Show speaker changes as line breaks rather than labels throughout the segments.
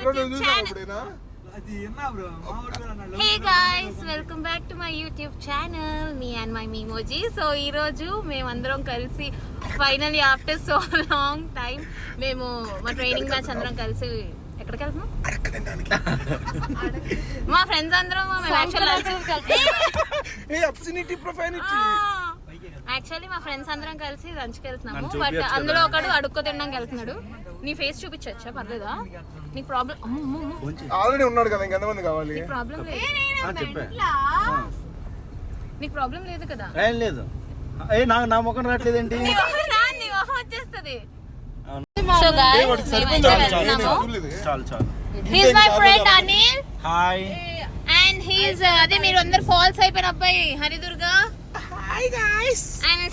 Hey guys, welcome back to my YouTube channel, me and my Memoji. So ee roju మేమందరం కలిసి finally after so long time మేము మా training batch అందరం కలిసి ఎక్కడికి వెళ్తున్నాం? మా ఫ్రెండ్స్ అందరం యాక్చువల్లీ మా ఫ్రెండ్స్ అందరం కలిసి లంచ్కి వెళ్తున్నాము. బట్ అందులో ఒకడు అడుక్కో తినడానికి వెళ్తున్నాడు. నీ ఫేస్ చూపించచ్చా? పర్లేదా? నీకు ప్రాబ్లం
ఆల్రెడీ ఉన్నాడు కదా, ఇంకెంతమంది కావాలి?
నీకు ప్రాబ్లం లేదు, నీకు ప్రాబ్లం లేదు కదా?
ఏం లేదు. నా ముఖం రావట్లేదేంటి?
వచ్చేస్తుంది. So guys he is my friend Anil.
Hi.
And he is అదే మీరు అందరు ఫాల్స్ అయిపోయిన అబ్బాయి Haridurga.
Hi guys.
And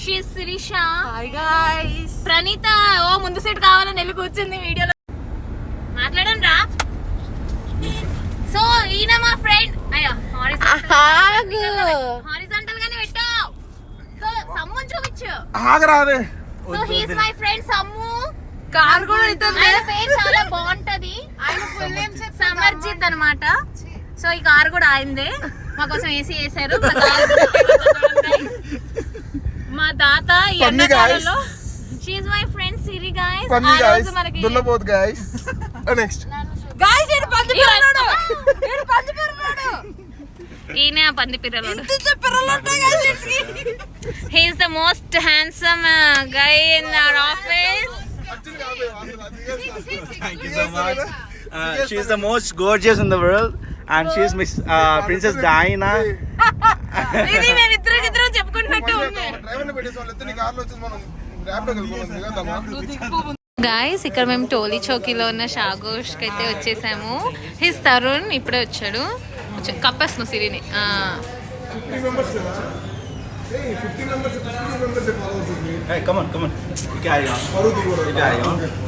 she is Sirisha.
Hi guys.
Praneetha ఓ ముందు సీట్ కావాలని వెళ్ళి కూర్చుంది వీడియోలో. మాట్లాడండి రా. సో ఈయన మా ఫ్రెండ్. అయ్యా హారిజాంటల్ గానే పెట్టావు. సో సమ్ముని చూపించు.
ఆగరాదే.
So he is my friend Sammu.
Car కూడా ఇతను.
ఆయన పేరు చాలా బాగుంటది. ఆయన ఫుల్ నేమ్ సమర్జిత్ అన్నమాట. సో ఈ కార్ కూడా ఆయనదే. మా కోసం ఏసీ వేసారు. మా తాత ఈ ఎండాకాలంలో. She is my friend Siri guys. ఆ రోజు మనకి
దున్నపోతు గైస్. నెక్స్ట్
గైస్ ఇది పంది పిల్లలోడు. ఇది పంది పిల్లలోడు.
ఈయన పంది పిల్లలోడు.
ఇంత పిల్లలోడు గైస్ ఇది.
He is the most handsome guy in our office.
Thank you so much. She is the most gorgeous in the world and she is Miss Princess Diana.
ఇది మేము ఇద్దరు చెప్పుకుంటున్నట్టు ఉంది.
డ్రైవర్ని పెట్టేసి వాళ్ళు ఎత్తుని కార్లో వచ్చేసి మనం ర్యాపిడోకి వెళ్ళిపోదాం. దిగద్దామా?
గాయస్ ఇక్కడ మేము టోలీ చౌకీలో ఉన్న షాగోష్కి అయితే వచ్చేసాము. హిస్ తరుణ్ ఇప్పుడే వచ్చాడు. కప్పేస్తున్నాం సిరిని.
50 మెంబర్స్ కదా? 50 మెంబర్స్ ఫాలో అవుతుంది.
Hey, come on. Carry on.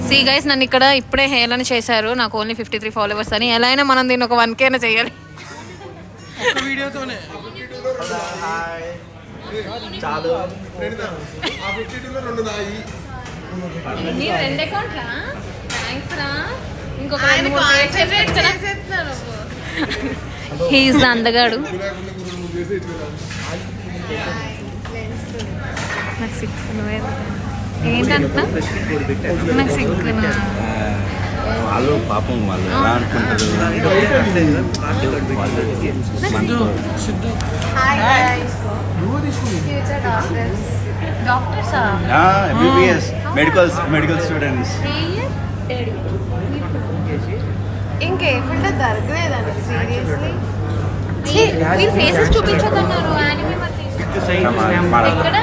See guys నన్ను ఇక్కడ ఇప్పుడే హేళన చేశారు. నాకు ఓన్లీ 53 ఫాలోవర్స్ అని. ఎలా అయినా మనం దీన్ని ఒక 1K చేయాలి.
ఒక వీడియోతోనే.
హాయ్. చాలు.
ఆ 52 లో 2 నాయి.
నీ 2 అకౌంట్లా? థాంక్స్ రా. ఇంకొక
ఆయన కాన్సంట్రేట్ చేసేస్తున్నారు.
హి ఇస్ ద అందగాడు. నాకు సిక్కు ఏంటంటున్నా? నాకు సిక్కు.
వాళ్ళు పాపం వాళ్ళు ఎలా అనుకుంటారు?
డాక్టర్సా?
MBBS medical students.
ఇంకే ఫిల్టర్ దొరకలేదండి సీరియస్లీ.
మీరు ఫేసెస్ చూపించదన్నారు. యానిమే మరి ఎక్కడ?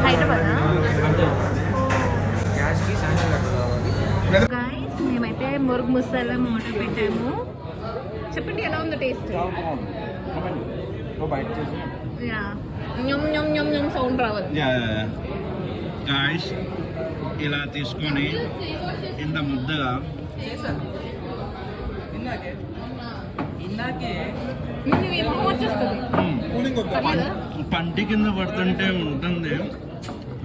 హైదరాబాదా? గైస్ మేమైతే మురుగు ముసలం ఆర్డర్ పెట్టాము. చెప్పండి ఎలా ఉందో టేస్ట్? సౌండ్ రావాలి.
గాయ్స్ ఇలా తీసుకొని ఇంత ముద్దగా పంటి కింద పడుతుంటే ఉంటుంది.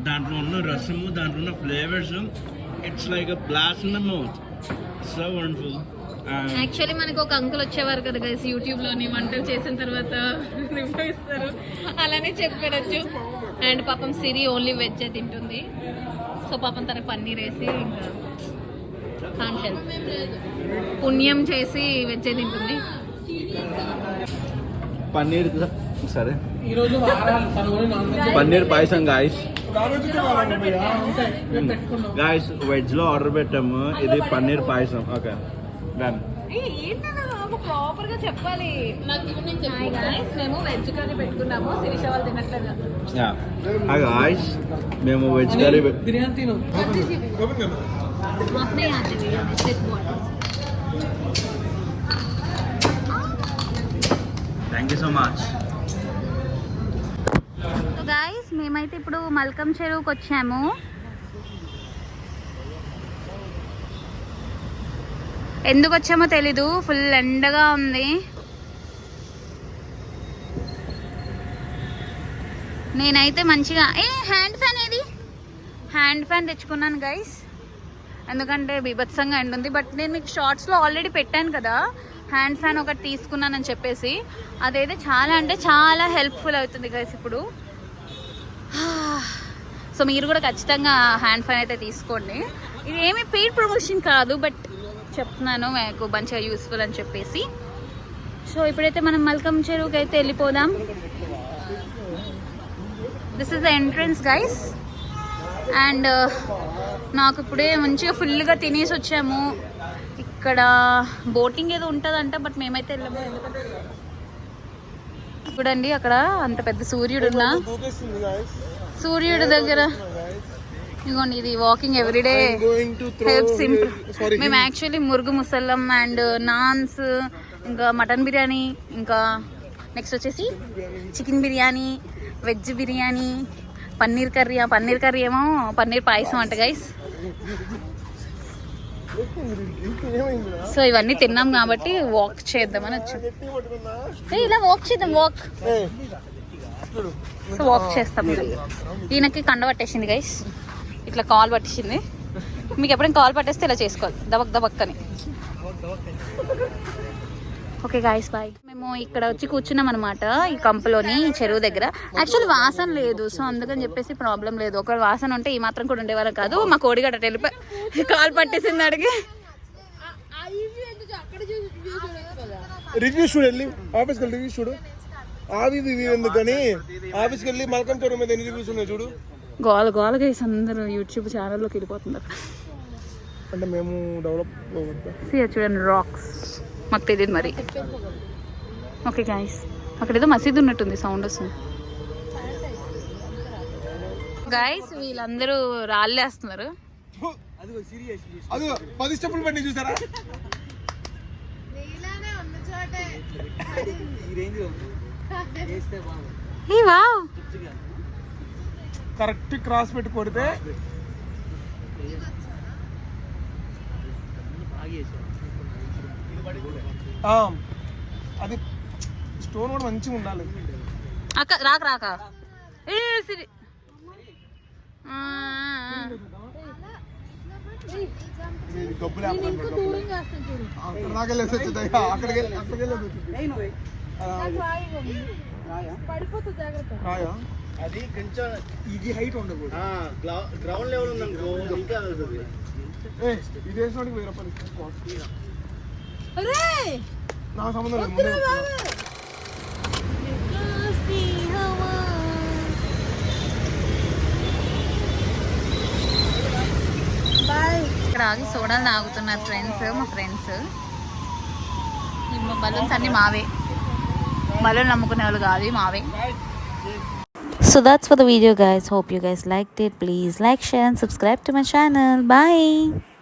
దాంట్లో ఉన్న రసము, దాంట్లో ఉన్న flavours, it's like a blast in the mouth. So wonderful.
Actually మనకు ఒక అంకుల్ వచ్చేవారు కదా గైస్ యూట్యూబ్లోని వంటలు చేసిన తర్వాత రివ్యూ ఇస్తారు. అలానే చెప్పవచ్చు. అండ్ పాపం సిరి ఓన్లీ వెజ్ తింటుంది. సో పాపం తనకు పన్నీర్ వేసి ఇంకా కాన్షల్ పుణ్యం చేసి వెజ్ తింటుంది.
పన్నీర్ సరే paneer payasam guys. Guys veg లో ఆర్డర్ పెట్టాము. ఇది paneer payasam. Okay done.
Proper గా చెప్పాలి. మేము వెజ్ కర్రీ పెట్టుకున్నాము. శిరీష వాళ్ళు తినట్లేదు.
గాయస్ మేము veg curry thank you so much.
Guys మేమైతే ఇప్పుడు మల్కం చెరువుకి వచ్చాము. ఎందుకు వచ్చామో తెలీదు. ఫుల్ ఎండగా ఉంది. నేనైతే మంచిగా హ్యాండ్ ఫ్యాన్ తెచ్చుకున్నాను గైస్. ఎందుకంటే బీభత్సంగా ఎండ్ ఉంది. బట్ నేను మీకు షార్ట్స్లో ఆల్రెడీ పెట్టాను కదా హ్యాండ్ ఫ్యాన్ ఒకటి తీసుకున్నానని చెప్పేసి. అదైతే చాలా అంటే చాలా హెల్ప్ఫుల్ అవుతుంది గైస్ ఇప్పుడు. సో మీరు కూడా ఖచ్చితంగా హ్యాండ్ ఫ్యాన్ అయితే తీసుకోండి. ఇది ఏమీ పెయిడ్ ప్రమోషన్ కాదు, బట్ చెప్తున్నాను మీకు మంచిగా యూస్ఫుల్ అని చెప్పేసి. సో ఇప్పుడైతే మనం మల్కం చెరువుకి అయితే వెళ్ళిపోదాం. This is the entrance guys. And నాకు ఇప్పుడే మంచిగా ఫుల్గా తినేసి వచ్చాము. ఇక్కడ బోటింగ్ ఏదో ఉంటుందంట, బట్ మేమైతే వెళ్ళాము. ఎందుకంటే చూడండి అక్కడ అంత పెద్ద సూర్యుడు ఉన్నా, సూర్యుడు దగ్గర ఇదిగోండి ఇది వాకింగ్ ఎవ్రీడే హెల్ప్స్ ఇంప్రూవ్. మేము యాక్చువల్లీ మురుగు ముసల్లం అండ్ నాన్స్, ఇంకా మటన్ బిర్యానీ, ఇంకా నెక్స్ట్ వచ్చేసి chicken biryani, veg biryani, paneer curry. ఆ పన్నీర్ కర్రీ ఏమో పన్నీర్ పాయసం అంట గైస్. సో ఇవన్నీ తిన్నాం కాబట్టి వాక్ చేద్దామని వచ్చాం. ఇలా వాక్ చేద్దాం, వాక్. సో వాక్ చేస్తాం. ఈయనకి కండ పట్టేసింది గైస్, ఇట్లా కాల్ పట్టేసింది. మీకు ఎప్పుడైనా కాల్ పట్టేస్తే ఇలా చేసుకోవాలి, దబక్ దబక్ అని. Okay guys bye. మేము ఇక్కడ వచ్చి కూర్చున్నాం అనమాట ఈ కంపులోని, చెరువు దగ్గర. యాక్చువల్లీ వాసన లేదు, సో అందుకని చెప్పేసి ప్రాబ్లం లేదు. ఒకవేళ వాసన ఉంటే ఈ మాత్రం కూడా ఉండేవాళ్ళం కాదు. మా కోడిగడ్డ వెళ్ళిపోయి కాల్ పట్టేసింది అడిగి.
రివ్యూ చూడు, వెళ్ళి ఆఫీస్కి వెళ్ళి రివ్యూ చూడు. ఆవి ఎందుకని ఆఫీస్కి వెళ్ళి మల్కం చెరువు మీద ఎన్ని రివ్యూస్ ఉన్నాయి చూడు.
గోల గోల గైస్, అందరూ యూట్యూబ్ ఛానల్లోకి వెళ్ళిపోతున్నారు.
అంటే మేము డెవలప్
చూడండి రాక్స్, మాకు తెలియదు మరి. ఓకే గాయస్, అక్కడ ఏదో మసీదు ఉన్నట్టుంది, సౌండ్ వస్తుంది. గాయస్ వీళ్ళందరూ రాళ్ళేస్తున్నారు.
అది 10 స్టెప్పులు పడి చూసారా? కరెక్ట్ క్రాస్ పెట్టి కొడితే అది స్టోన్ కూడా మంచిగా ఉండాలి.
అక్క రాక రాక
అది కొంచెం ఇది హైట్ ఉండదు, గ్రౌండ్ లెవెల్ ఉందనుకో ఇంకా
ఇది వేసినోడికి 1000 రూపాయలు నా సంబంధం లేదు.
ఇక్కడ ఆగి సోడాలు తాగుతున్నారు ఫ్రెండ్స్, మా ఫ్రెండ్స్. ఈ బలూన్స్ అన్ని మావే, బలూన్ నమ్ముకునే వాళ్ళు కాదు, మావే.
So that's for the video guys. Hope you guys liked it. Please like, share and subscribe to my channel. Bye.